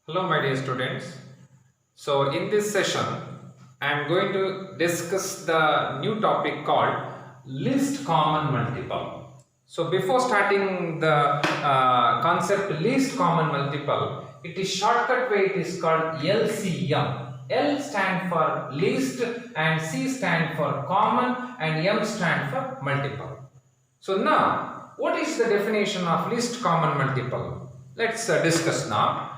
Hello, my dear students. So, in this session, I am going to discuss the new topic called least common multiple. So, before starting the concept least common multiple, it is shortcut way it is called LCM. L stand for least and C stand for common and M stand for multiple. So now, what is the definition of least common multiple? Let's discuss now.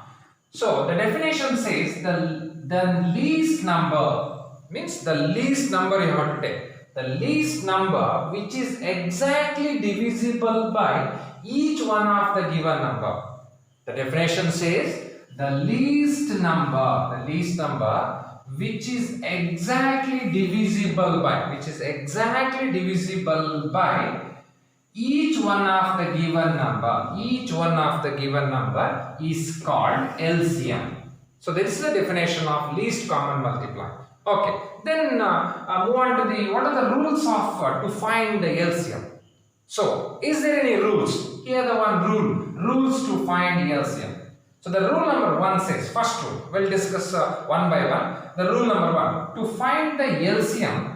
So the definition says the least number means the least number you have to take. The least number which is exactly divisible by each one of the given number. The definition says the least number which is exactly divisible by each one of the given number is called LCM. So this is the definition of least common multiplier. Okay, then move on to the what are the rules of to find the LCM. So is there any rules? Here the one rules to find LCM. So the rule number 1 says, first rule, we'll discuss one by one. The rule number 1, to find the LCM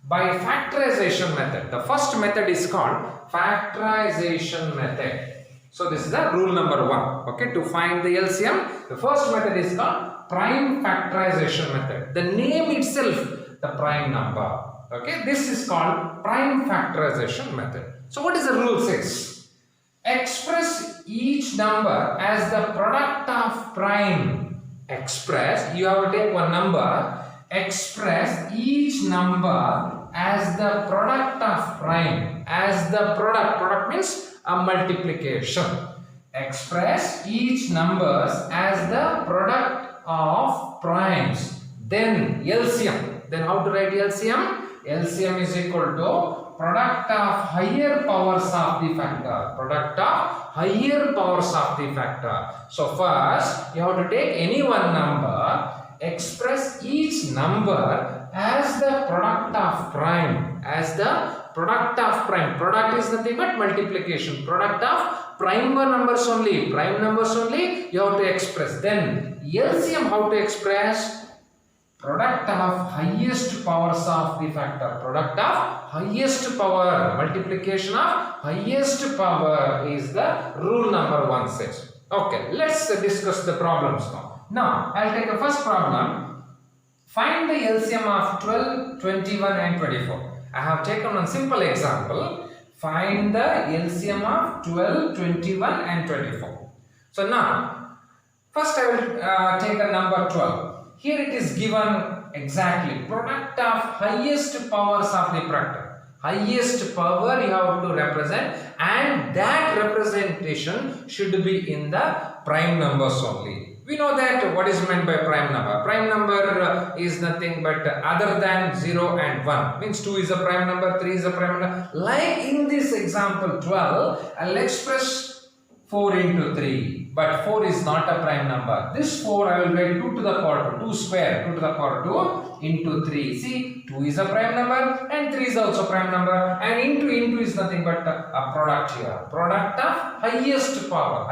by factorization method. The first method is called factorization method. So this is the rule number 1. Okay, to find the LCM, the first method is called prime factorization method. The name itself, the prime number. Okay, this is called prime factorization method. So what is the rule says? Express each number as the product of prime. You have to take one number. Express each number as the product of prime. As the product means a multiplication. Express each numbers as the product of primes. Then LCM. Then how to write LCM? LCM is equal to product of higher powers of the factor. So first you have to take any one number, express each number as the product of prime. Product is nothing but multiplication. Product of prime numbers only. You have to express. Then LCM how to express? Product of highest powers of the factor. Product of highest power. Multiplication of highest power is the rule number 1 says. Okay, let's discuss the problems now. Now, I'll take the first problem. Find the LCM of 12, 21 and 24. I have taken one simple example. Find the LCM of 12, 21 and 24. So now, first I will take a number 12. Here it is given exactly product of highest powers of the product. Highest power you have to represent, and that representation should be in the prime numbers only. We know that what is meant by prime number. Prime number is nothing but other than 0 and 1. Means 2 is a prime number, 3 is a prime number. Like in this example 12, I'll express 4 into 3, but 4 is not a prime number. This 4 I will write 2 to the power 2, 2 square, 2 to the power 2 into 3. See, 2 is a prime number and 3 is also prime number, and into is nothing but a product here. Product of highest power.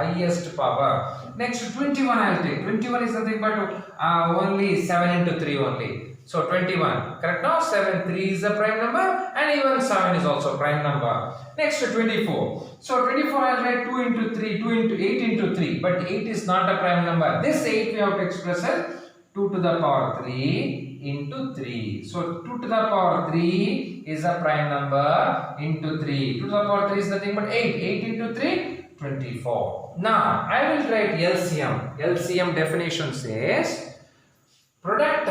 Next 21 I will take. 21 is nothing but only 7 into 3 only. So 21, correct now? 7, 3 is a prime number and even 7 is also prime number. Next 24. So 24 I will write 2 into 3, 8 into 3, but 8 is not a prime number. This 8 we have to express as 2 to the power 3 into 3. So 2 to the power 3 is a prime number into 3. 2 to the power 3 is nothing but 8. 8 into 3, 24. Now I will write LCM. LCM definition says product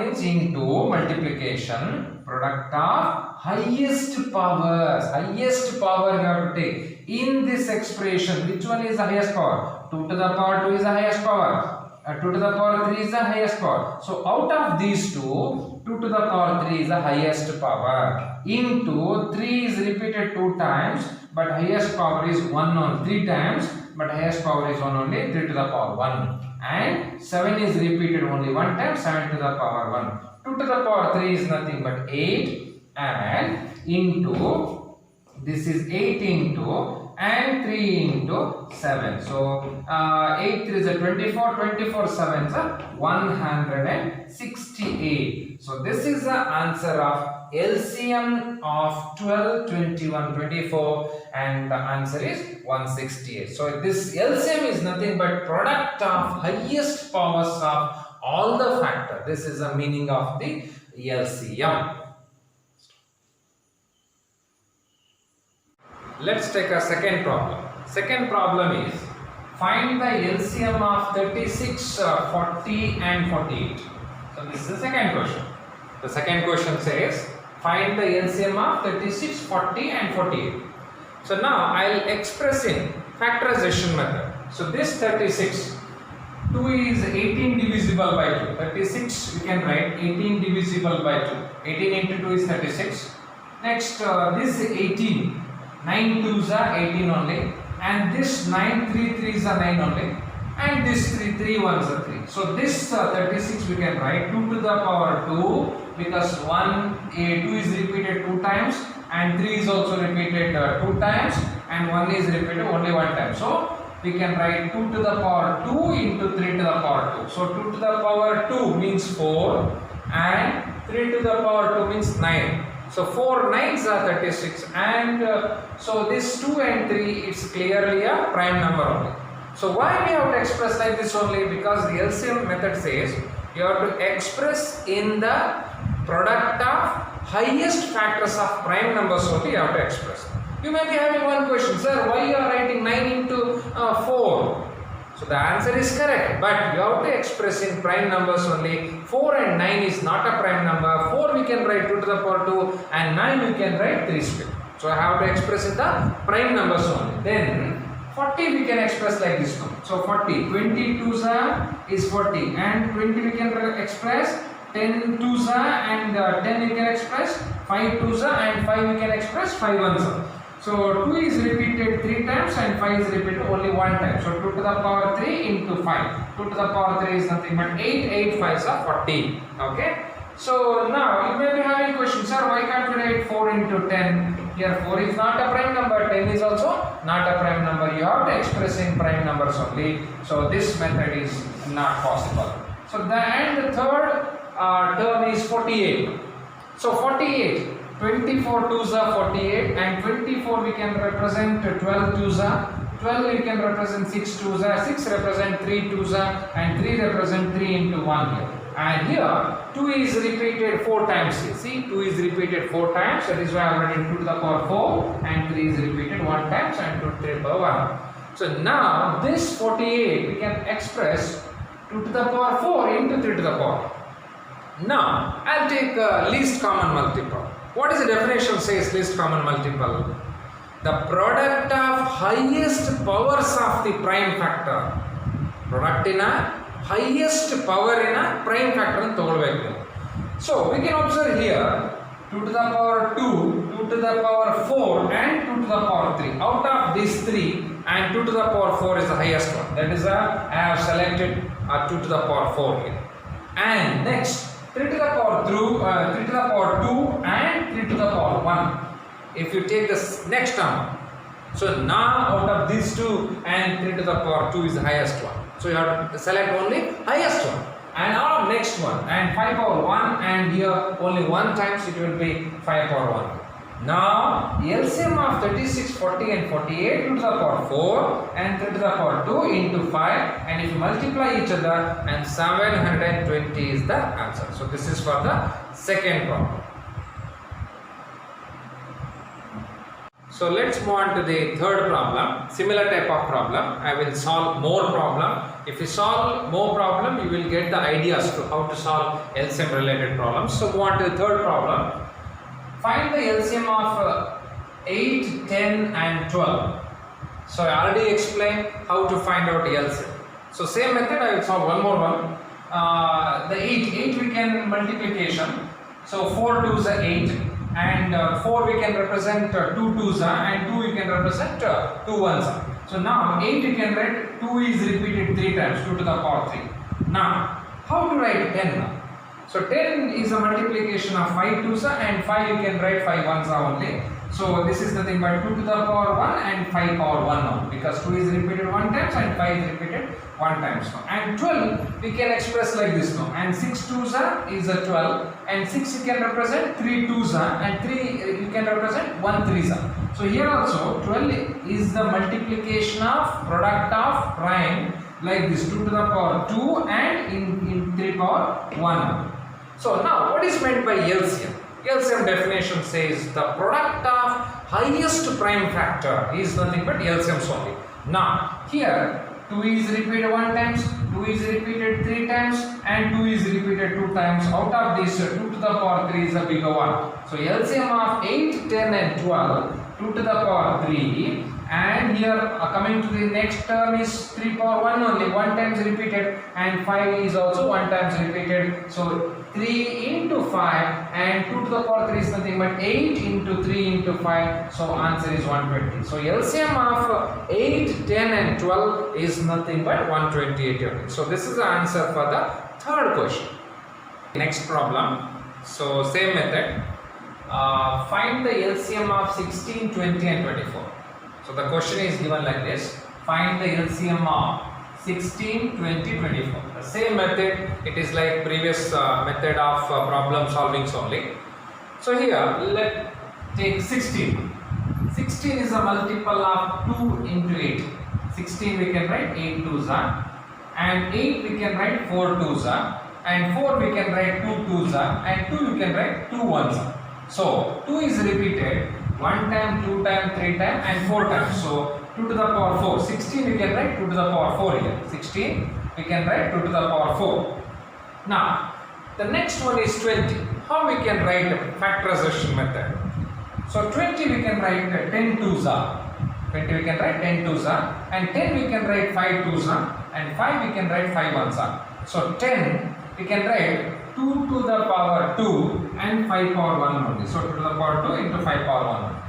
means into multiplication, product of highest powers. Highest power you have to take. In this expression, which one is the highest power? 2 to the power 2 is the highest power. 2 to the power 3 is the highest power. So out of these two, 2 to the power 3 is the highest power. Into 3 is repeated 2 times, but highest power is 1 on 3 times, but highest power is 1 only, 3 to the power 1. And 7 is repeated only 1 time, 7 to the power 1. 2 to the power 3 is nothing but 8, and into this is 8 into and 3 into 7. So 8 3 is a 24, 24 7 is a 168. So this is the answer of LCM of 12, 21, 24, and the answer is 168. So this LCM is nothing but product of highest powers of all the factor. This is the meaning of the LCM. Let's take a second problem. Second problem is find the LCM of 36, 40 and 48. So this is the second question. The second question says find the LCM of 36, 40 and 48. So now I'll express in factorization method. So this 36, 2 is 18 divisible by 2. 36 we can write 18 divisible by 2. 18 into 2 is 36. Next this 18. 9 2s are 18 only, and this 9 3 3s are 9 only, and this 3 3 1s are 3. So this 36 we can write 2 to the power 2 because 2 is repeated 2 times and 3 is also repeated 2 times and 1 is repeated only 1 time. So we can write 2 to the power 2 into 3 to the power 2. So 2 to the power 2 means 4 and 3 to the power 2 means 9. So 4 9s are 36, and so this 2 and 3 is clearly a prime number only. So why we have to express like this only? Because the LCM method says you have to express in the product of highest factors of prime numbers only you have to express. You may be having one question, sir, why you are writing 9 into 4? So the answer is correct, but you have to express in prime numbers only. 4 and 9 is not a prime number. 4 we can write 2 to the power 2 and 9 we can write 3 square. So I have to express in the prime numbers only. Then 40 we can express like this one. So 40, 20 2s is 40 and 20 we can express, 10 2s and 10 we can express, 5 2s and 5 we can express, 5 1s. So 2 is repeated 3 times and 5 is repeated only 1 time. So 2 to the power 3 into 5. 2 to the power 3 is nothing but 8. 8 5s are 40. Okay. So now you may be having questions, sir, why can't we write 4 into 10? Here 4 is not a prime number, 10 is also not a prime number. You have to express in prime numbers only. So this method is not possible. So the third term is 48. So 48. 24 2s are 48 and 24 we can represent 12 2s are 12 we can represent 6 2s are 6 represent 3 2s are and 3 represent 3 into 1 here. And here 2 is repeated 4 times here. See, 2 is repeated 4 times, that is why I have written 2 to the power 4 and 3 is repeated 1 times and 2 to the power 1. So now this 48 we can express 2 to the power 4 into 3 to the power. Now I'll take least common multiple. What is the definition says least common multiple? The product of highest powers of the prime factor. Product in a highest power in a prime factor. So we can observe here 2 to the power 2, 2 to the power 4 and 2 to the power 3. Out of these 3 and 2 to the power 4 is the highest one. That is I have selected 2 to the power 4 here. And next 3 to the power 3 to the power 2 and 3 to the power 1. If you take this next term, so now out of these 2 and 3 to the power 2 is the highest one. So you have to select only highest one. And out of next one and 5 power 1 and here only 1 times it will be 5 power 1. Now LCM of 36, 40 and 48 2 to the power 4 and 3 to the power 2 into 5, and if you multiply each other and 720 is the answer. So this is for the second problem. So let's move on to the third problem. Similar type of problem. I will solve more problem. If you solve more problem, you will get the ideas to how to solve LCM related problems. So move on to the third problem. Find the LCM of 8, 10 and 12. So I already explained how to find out LCM. So same method I will solve one more one. The 8 we can multiplication. So 4 2s are 8 and 4 we can represent 2 2s are and 2 we can represent 2 1s are. So now 8 we can write 2 is repeated 3 times, 2 to the power 3. Now how to write 10 now? So 10 is a multiplication of 5 2s and 5 you can write 5 1s only. So this is nothing but 2 to the power 1 and 5 power 1 now, because 2 is repeated 1 times and 5 is repeated 1 times now. And 12 we can express like this now, and 6 twos is a 12, and 6 you can represent 3 twos and 3 you can represent 1 threes. So here also 12 is the multiplication of product of prime like this, 2 to the power 2 and in 3 power 1. So now what is meant by LCM? LCM definition says the product of highest prime factor is nothing but LCMs only. Now here 2 is repeated 1 times, 2 is repeated 3 times, and 2 is repeated 2 times. Out of this 2 to the power 3 is the bigger one. So LCM of 8, 10 and 12, 2 to the power 3, and here coming to the next term is 3 power 1 only, 1 times repeated, and 5 is also 1 times repeated. So 3 into 5 and 2 to the power 3 is nothing but 8 into 3 into 5. So answer is 120. So LCM of 8, 10 and 12 is nothing but 128 units. So this is the answer for the third question. Next problem. So same method. Find the LCM of 16, 20 and 24. So the question is given like this. Find the LCM of 16, 20, 24. The same method, it is like previous method of problem solving only. So here, let's take 16. 16 is a multiple of 2 into 8. 16 we can write 8 twos are, and 8 we can write 4 twos are, and 4 we can write 2 twos are, and 2 we can write 2 ones are. So 2 is repeated 1 time, 2 time, 3 time and 4 times. So 2 to the power 4. 16 we can write 2 to the power 4 here. 16 we can write 2 to the power 4. Now the next one is 20. How we can write factorization method? So 20 we can write 10 twos are. 20 we can write 10 twos are, and 10 we can write 5 twos are, and 5 we can write 5 ones are. So 10 we can write 2 to the power 2 and 5 power 1 only. So 2 to the power 2 into 5 power 1.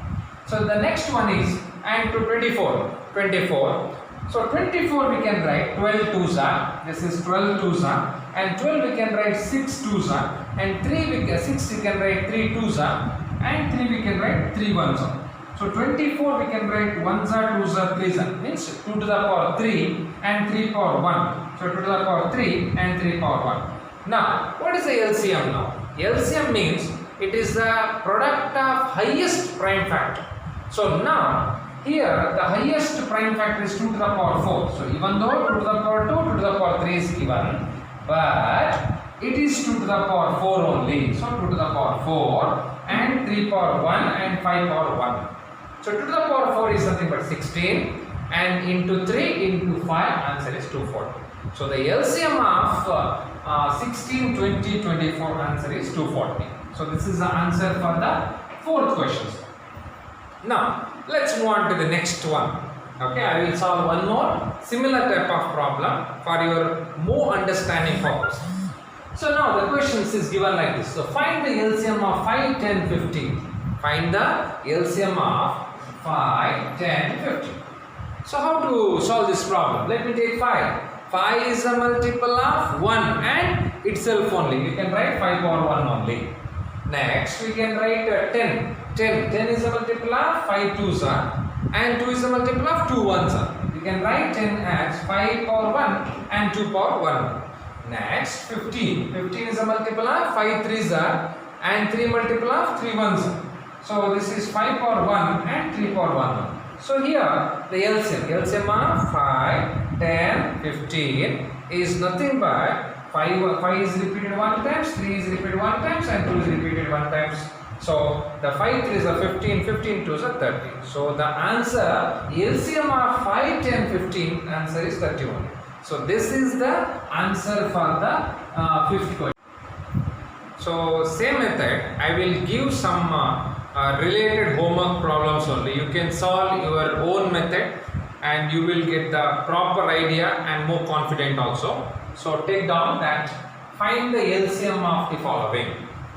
So the next one is, and to 24. 24. So 24 we can write 12 twos are. This is 12 twos are, and 12 we can write 6 twos are, and 6 we can write 3 twos are, and 3 we can write 3 ones are. So 24 we can write 1s are, 2s are, 3s are, means 2 to the power 3 and 3 power 1. So 2 to the power 3 and 3 power 1. Now, what is the LCM now? LCM means it is the product of highest prime factor. So now, here the highest prime factor is 2 to the power 4. So even though 2 to the power 2, 2 to the power 3 is given, but it is 2 to the power 4 only. So 2 to the power 4 and 3 power 1 and 5 power 1. So 2 to the power 4 is nothing but 16, and into 3 into 5, answer is 240. So the LCM of 16, 20, 24, answer is 240. So this is the answer for the fourth question. Now let's move on to the next one. Okay, I will solve one more similar type of problem for your more understanding purpose. So now the questions is given like this. So find the LCM of 5, 10, 15. Find the LCM of 5, 10, 15. So how to solve this problem? Let me take 5. 5 is a multiple of 1 and itself only. We can write 5 power 1 only. Next we can write 10. 10 is a multiple of 5 twos are, and 2 is a multiple of 2 ones are. We can write 10 as 5 power 1 and 2 power 1. Next 15. 15 is a multiple of 5 threes are and 3 multiple of 3 ones are. So this is 5 power 1 and 3 power 1. So here the LCM of 5, 10, 15 is nothing but 5 is repeated 1 times, 3 is repeated 1 times, and 2 is repeated 1 times. So the 5 3s are 15, 15 2s are 30. So the answer LCM of 5, 10, 15 answer is 31. So this is the answer for the fifth question. So same method, I will give some related homework problems only. You can solve your own method and you will get the proper idea and more confident also. So take down that, find the LCM of the following.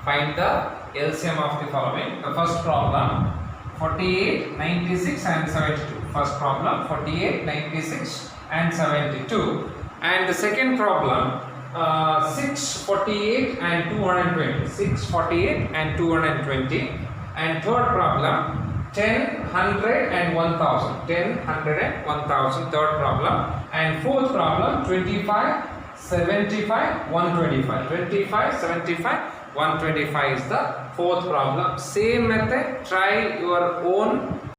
Find the LCM of the following. The first problem 48, 96 and 72. First problem 48, 96 and 72. And the second problem 648 and 220. 648 and 220. And third problem 10, 100 and 1000. 10, 100 and 1000. Third problem. And fourth problem 25, 75, 125. 25, 75, 125 is the fourth problem. Same method. Try your own